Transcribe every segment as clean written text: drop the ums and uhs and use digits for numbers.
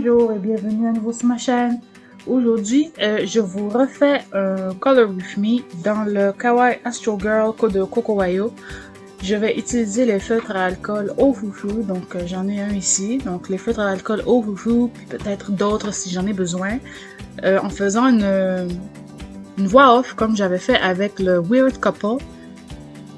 Bonjour et bienvenue à nouveau sur ma chaîne. Aujourd'hui, je vous refais un Color With Me dans le Kawaii Astro Girl de Cocowayo. Je vais utiliser les feutres à alcool au foufou, donc j'en ai un ici. Donc les feutres à alcool au foufou, puis peut-être d'autres si j'en ai besoin. En faisant une voix off comme j'avais fait avec le Weird Couple.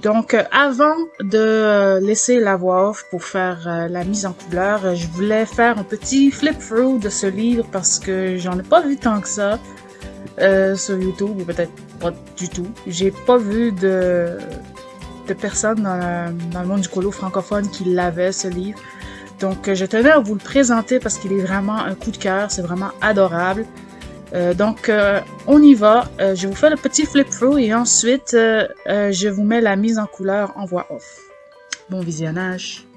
Donc, avant de laisser la voix off pour faire la mise en couleur, je voulais faire un petit flip-through de ce livre parce que j'en ai pas vu tant que ça sur YouTube, ou peut-être pas du tout. J'ai pas vu de personnes dans le monde du colo francophone qui l'avaient, ce livre. Donc, je tenais à vous le présenter parce qu'il est vraiment un coup de cœur, c'est vraiment adorable. Donc, on y va. Je vous fais le petit flip-through et ensuite, je vous mets la mise en couleur en voix off. Bon visionnage!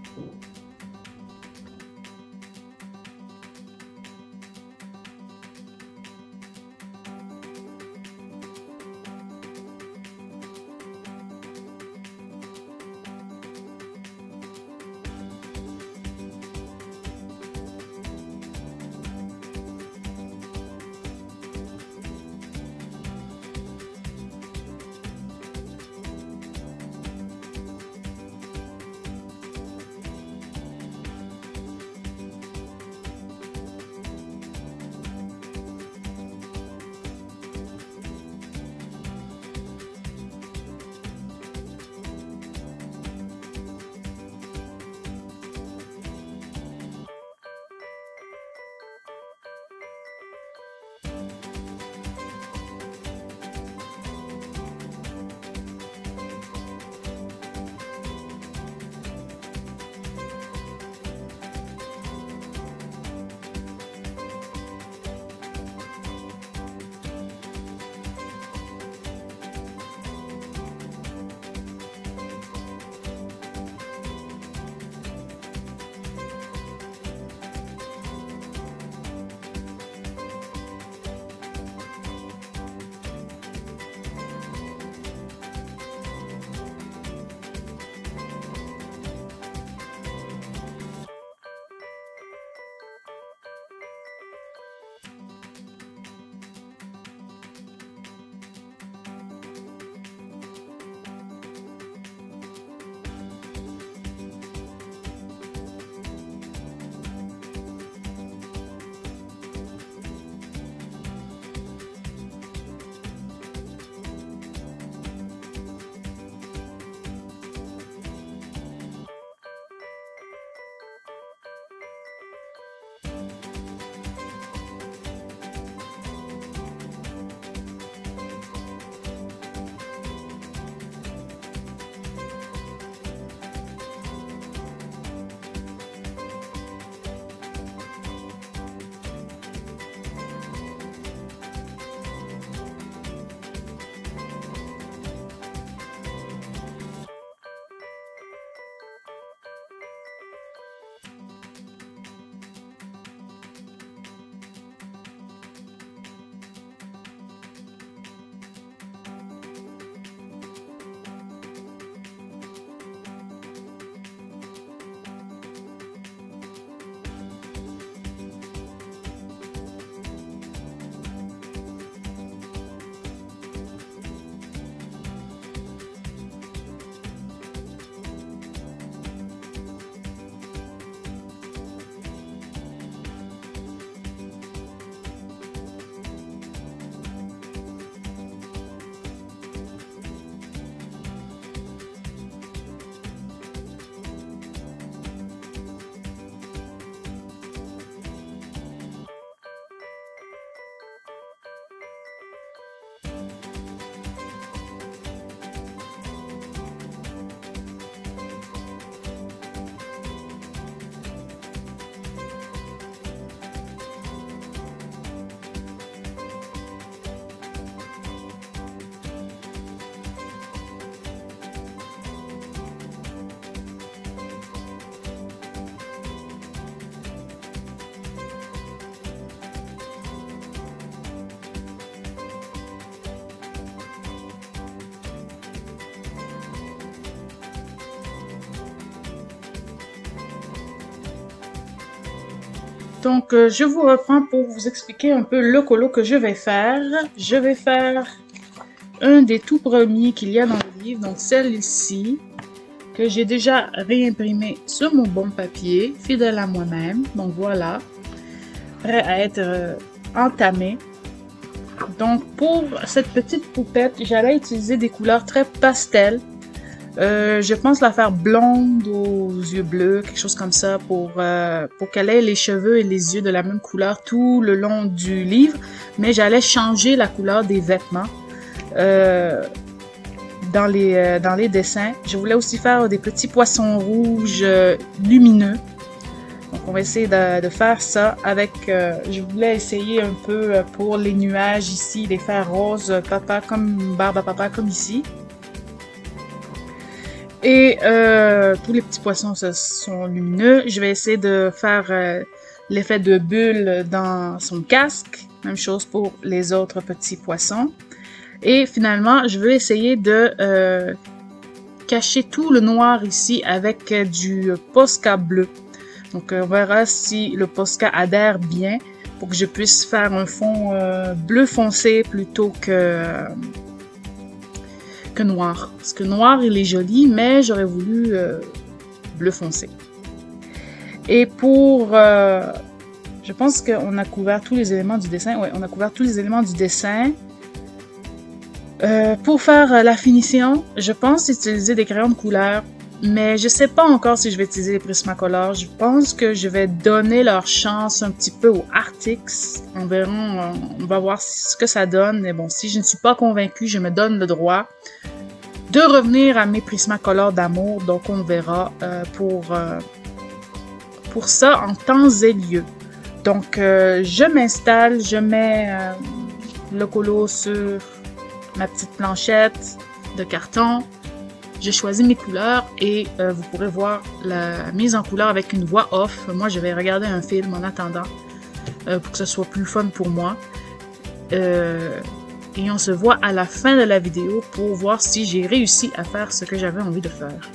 Donc, je vous reprends pour vous expliquer un peu le colo que je vais faire. Je vais faire un des tout premiers qu'il y a dans le livre, donc celle-ci, que j'ai déjà réimprimé sur mon bon papier, fidèle à moi-même. Donc voilà, prêt à être entamé. Donc pour cette petite poupette, j'allais utiliser des couleurs très pastel. Je pense la faire blonde aux yeux bleus, quelque chose comme ça, pour qu'elle ait les cheveux et les yeux de la même couleur tout le long du livre. Mais j'allais changer la couleur des vêtements dans les dessins. Je voulais aussi faire des petits poissons rouges lumineux. Donc on va essayer de faire ça avec... je voulais essayer un peu pour les nuages ici, les faire rose papa comme barbe à papa comme ici. Et tous les petits poissons sont lumineux. Je vais essayer de faire l'effet de bulle dans son casque. Même chose pour les autres petits poissons. Et finalement, je vais essayer de cacher tout le noir ici avec du Posca bleu. Donc on verra si le Posca adhère bien pour que je puisse faire un fond bleu foncé plutôt que noir. Parce que noir, il est joli, mais j'aurais voulu bleu foncé. Et pour... je pense qu'on a couvert tous les éléments du dessin. Oui, on a couvert tous les éléments du dessin. Pour faire la finition, je pense utiliser des crayons de couleur, mais je sais pas encore si je vais utiliser les Prismacolor. Je pense que je vais donner leur chance un petit peu aux Artix. On va voir ce que ça donne. Mais bon, si je ne suis pas convaincue, je me donne le droit de revenir à mes Prismacolor d'amour. Donc on verra pour ça en temps et lieu. Donc je m'installe, je mets le colo sur ma petite planchette de carton. J'ai choisi mes couleurs et vous pourrez voir la mise en couleur avec une voix off. Moi, je vais regarder un film en attendant pour que ce soit plus fun pour moi. Et on se voit à la fin de la vidéo pour voir si j'ai réussi à faire ce que j'avais envie de faire.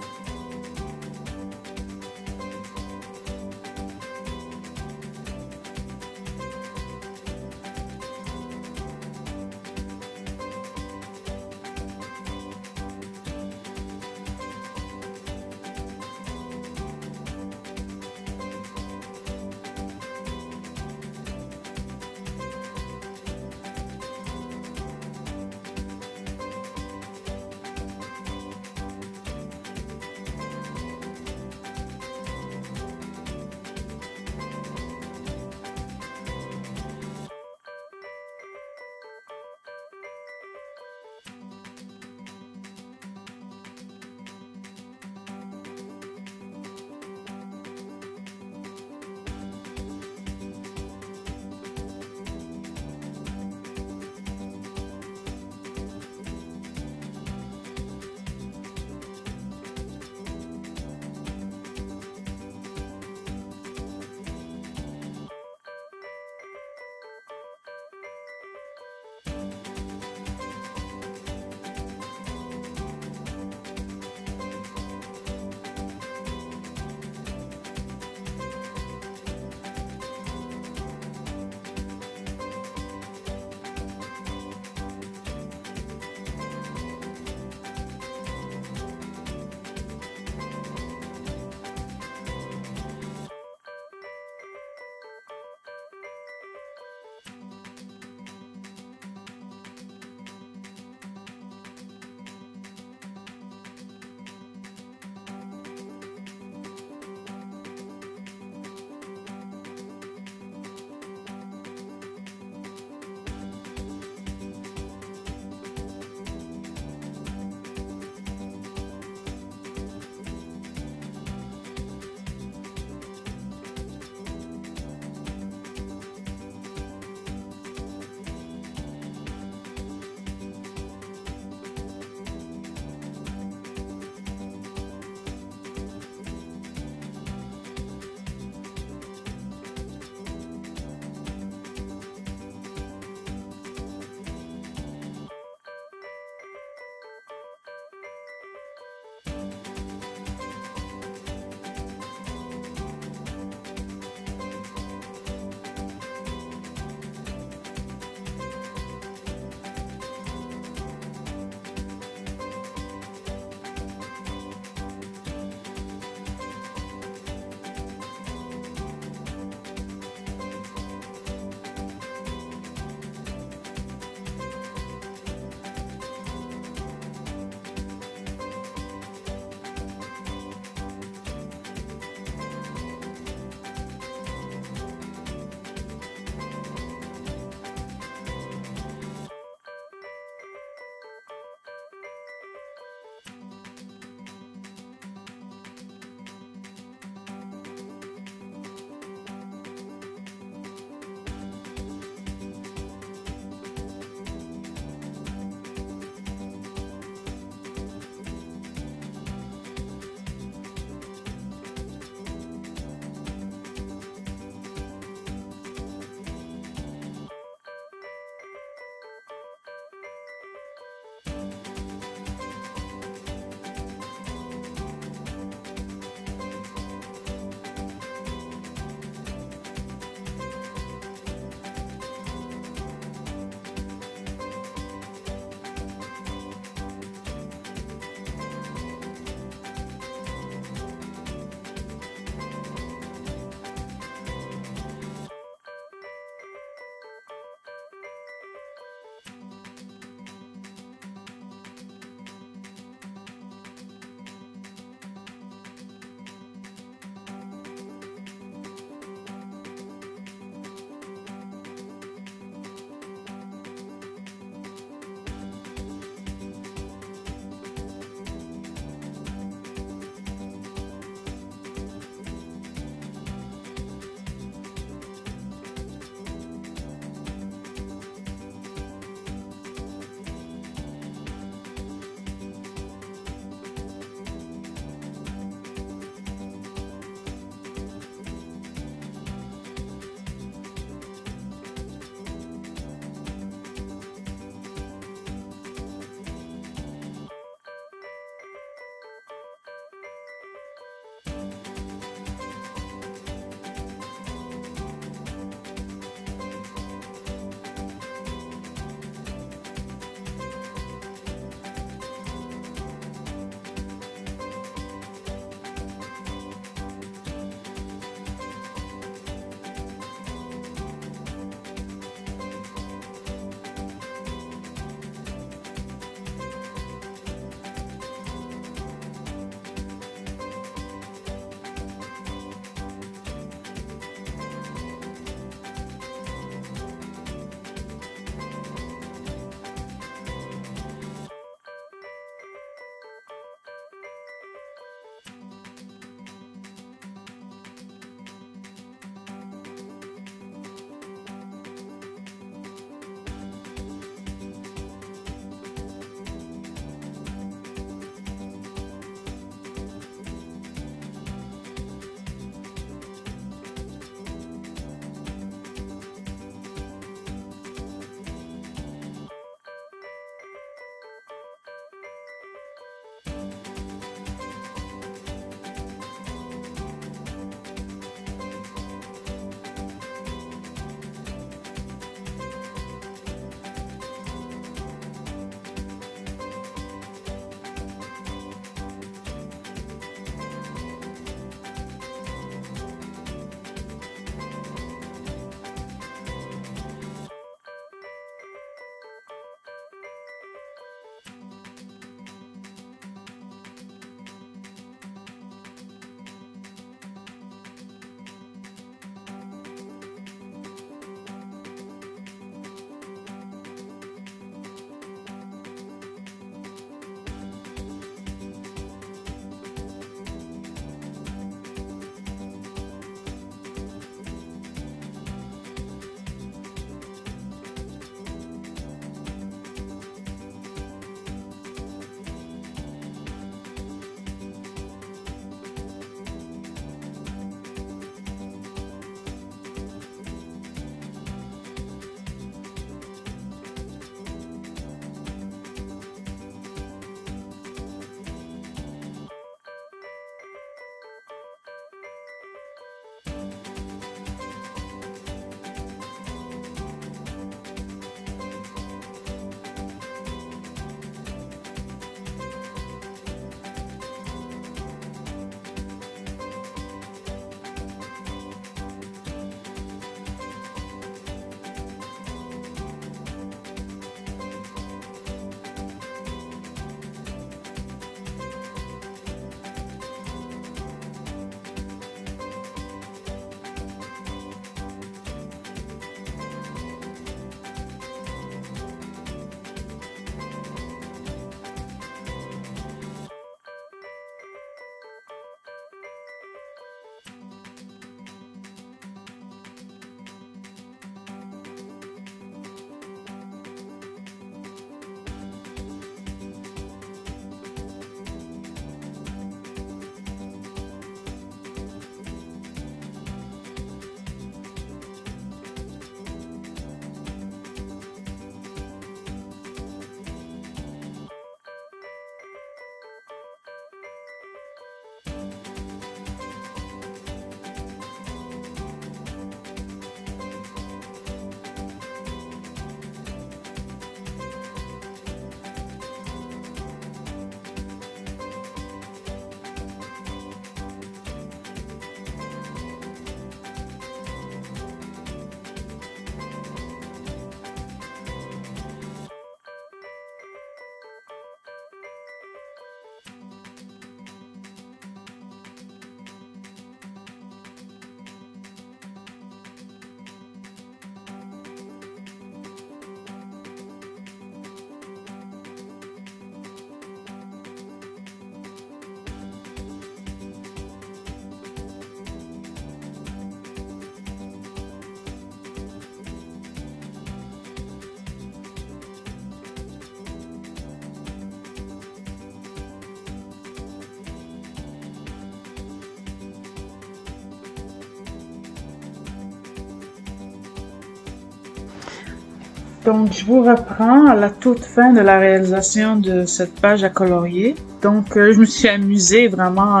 Donc, je vous reprends à la toute fin de la réalisation de cette page à colorier. Donc, je me suis amusée vraiment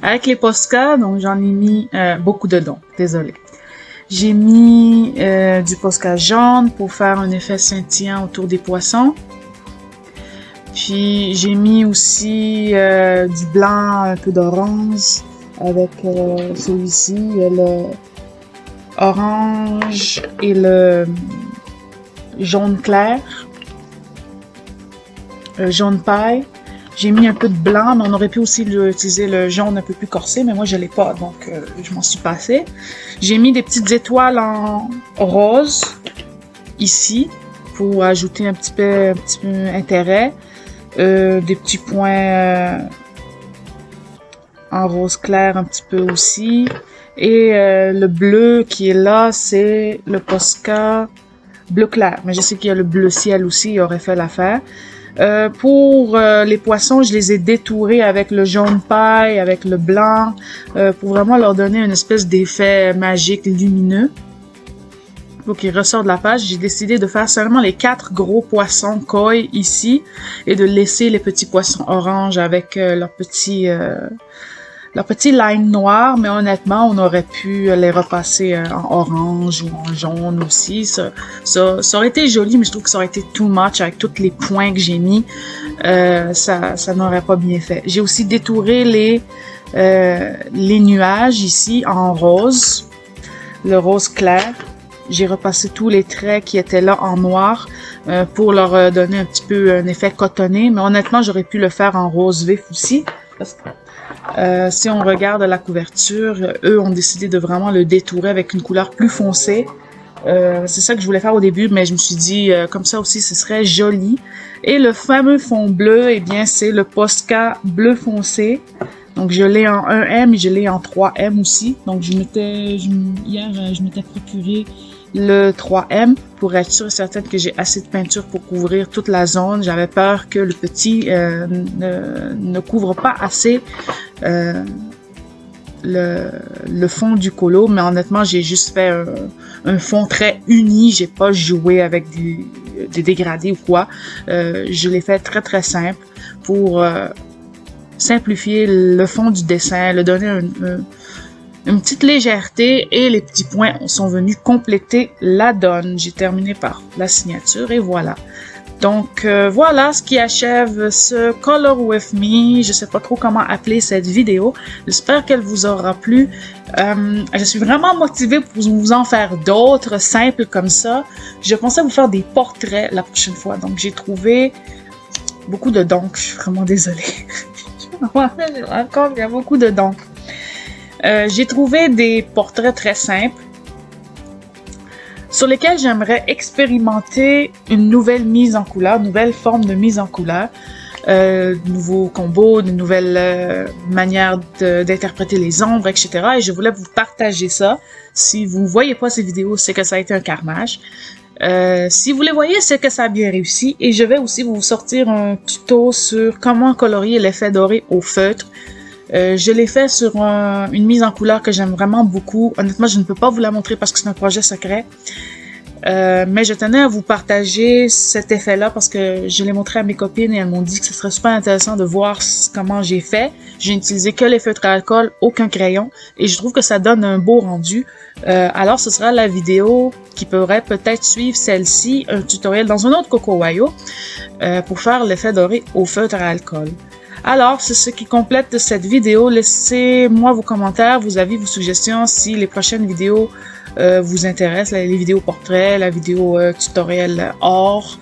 avec les Posca. Donc, j'en ai mis beaucoup dedans. Désolée. J'ai mis du Posca jaune pour faire un effet scintillant autour des poissons. Puis, j'ai mis aussi du blanc, un peu d'orange avec celui-ci, le orange et le jaune clair, jaune paille. J'ai mis un peu de blanc, mais on aurait pu aussi utiliser le jaune un peu plus corsé, mais moi je l'ai pas, donc je m'en suis passée. J'ai mis des petites étoiles en rose ici pour ajouter un petit peu intérêt, des petits points en rose clair un petit peu aussi, et le bleu qui est là, c'est le Posca bleu clair, mais je sais qu'il y a le bleu ciel aussi, il aurait fait l'affaire. Pour les poissons, je les ai détourés avec le jaune paille, avec le blanc, pour vraiment leur donner une espèce d'effet magique, lumineux. Pour qu'ils ressortent de la page, j'ai décidé de faire seulement les 4 gros poissons koi ici, et de laisser les petits poissons orange avec leur petit line noire, mais honnêtement, on aurait pu les repasser en orange ou en jaune aussi. Ça aurait été joli, mais je trouve que ça aurait été too much avec tous les points que j'ai mis. Ça n'aurait pas bien fait. J'ai aussi détouré les nuages ici en rose, le rose clair. J'ai repassé tous les traits qui étaient là en noir pour leur donner un petit peu un effet cotonné, mais honnêtement, j'aurais pu le faire en rose vif aussi. Parce que si on regarde la couverture, eux ont décidé de vraiment le détourer avec une couleur plus foncée. C'est ça que je voulais faire au début, mais je me suis dit, comme ça aussi, ce serait joli. Et le fameux fond bleu, eh bien, c'est le Posca bleu foncé. Donc, je l'ai en 1M et je l'ai en 3M aussi. Donc, hier, je m'étais procuré le 3M pour être sûre et certaine que j'ai assez de peinture pour couvrir toute la zone. J'avais peur que le petit ne couvre pas assez le fond du colo, mais honnêtement, j'ai juste fait un fond très uni. J'ai pas joué avec des dégradés ou quoi. Je l'ai fait très très simple pour simplifier le fond du dessin, le donner une petite légèreté, et les petits points sont venus compléter la donne. J'ai terminé par la signature et voilà. Donc voilà ce qui achève ce Color With Me. Je sais pas trop comment appeler cette vidéo. J'espère qu'elle vous aura plu. Je suis vraiment motivée pour vous en faire d'autres simples comme ça. Je pensais vous faire des portraits la prochaine fois. Donc j'ai trouvé beaucoup de donc. Je suis vraiment désolée. Encore, il y a beaucoup de donc. J'ai trouvé des portraits très simples sur lesquels j'aimerais expérimenter une nouvelle mise en couleur, nouvelle forme de mise en couleur, nouveaux combos, de nouvelles manières d'interpréter les ombres, etc. Et je voulais vous partager ça. Si vous ne voyez pas ces vidéos, c'est que ça a été un carnage. Si vous les voyez, c'est que ça a bien réussi. Et je vais aussi vous sortir un tuto sur comment colorier l'effet doré au feutre. Je l'ai fait sur une mise en couleur que j'aime vraiment beaucoup. Honnêtement, je ne peux pas vous la montrer parce que c'est un projet secret. Mais je tenais à vous partager cet effet-là parce que je l'ai montré à mes copines et elles m'ont dit que ce serait super intéressant de voir comment j'ai fait. J'ai utilisé que les feutres à alcool, aucun crayon, et je trouve que ça donne un beau rendu. Alors ce sera la vidéo qui pourrait peut-être suivre celle-ci, un tutoriel dans un autre CocoWayo pour faire l'effet doré au feutre à alcool. Alors, c'est ce qui complète cette vidéo. Laissez-moi vos commentaires, vos avis, vos suggestions si les prochaines vidéos vous intéressent, les vidéos portraits, la vidéo tutoriel or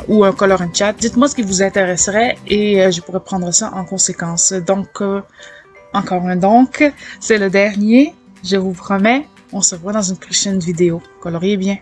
ou un color and chat. Dites-moi ce qui vous intéresserait et je pourrais prendre ça en conséquence. Donc, encore un donc, c'est le dernier, je vous promets. On se revoit dans une prochaine vidéo. Coloriez bien!